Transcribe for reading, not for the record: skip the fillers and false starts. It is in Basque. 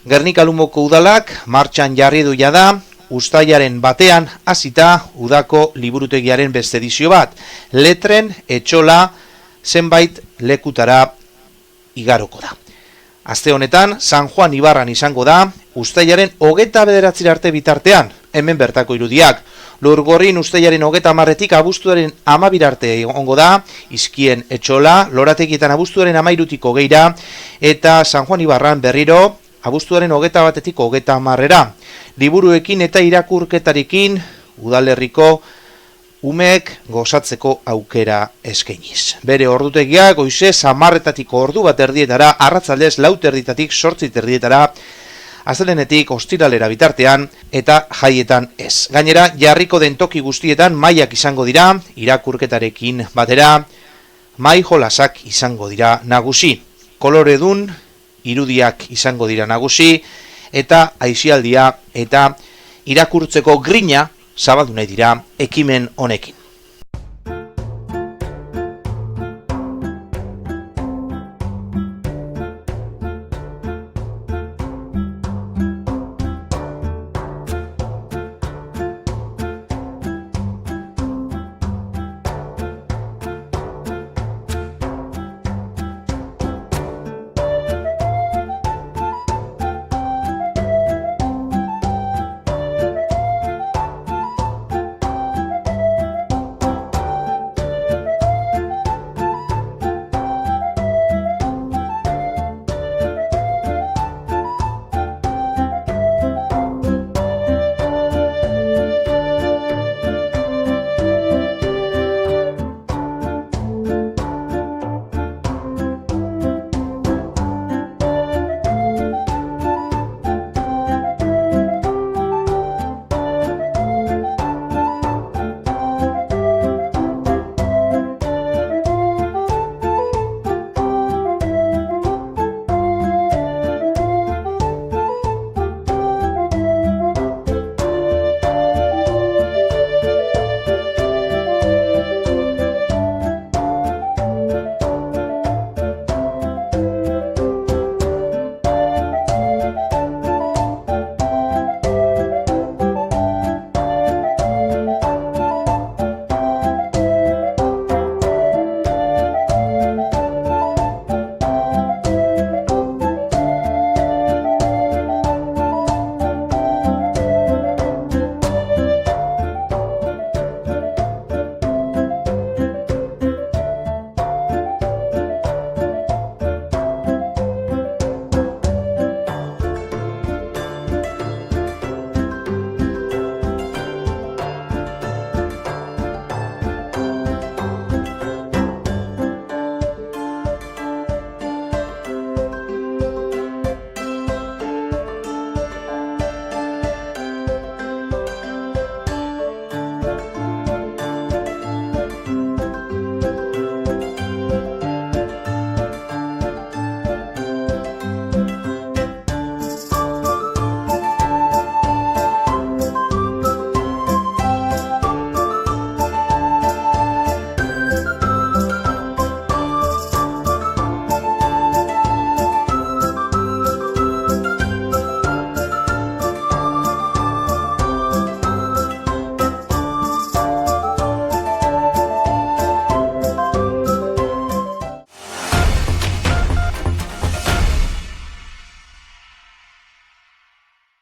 Gernika Lumoko udalak martxan jarri du jada, uztailaren batean hasita udako liburutegiaren beste edizio bat. Letren etxola zenbait lekutara igaroko da. Aste honetan, San Juan Ibarran izango da, uztailaren 29 arte bitartean, hemen bertako irudiak. Lurgorrin uztailaren 30etik abuztuaren 12 arte egongo da, Izkien etxola, Lorategietan abuztuaren 13etik 20 eta San Juan Ibarran berriro, abuztuaren 21etik 30era. Liburuekin eta irakurketarekin udalerriko umeek gozatzeko aukera eskainiz. Bere ordutegiak goize 10:00 ordu bat erdietara, arratsaldez 4:00 8:00 astelehenetik ostiralera bitartean eta jaietan ez. Gainera, jarriko den toki guztietan mailak izango dira, irakurketarekin batera, mai jolasak izango dira nagusi. Koloredun irudiak izango dira nagusi, eta aisialdia eta irakurtzeko grina zabaldu nahi dira ekimen honekin.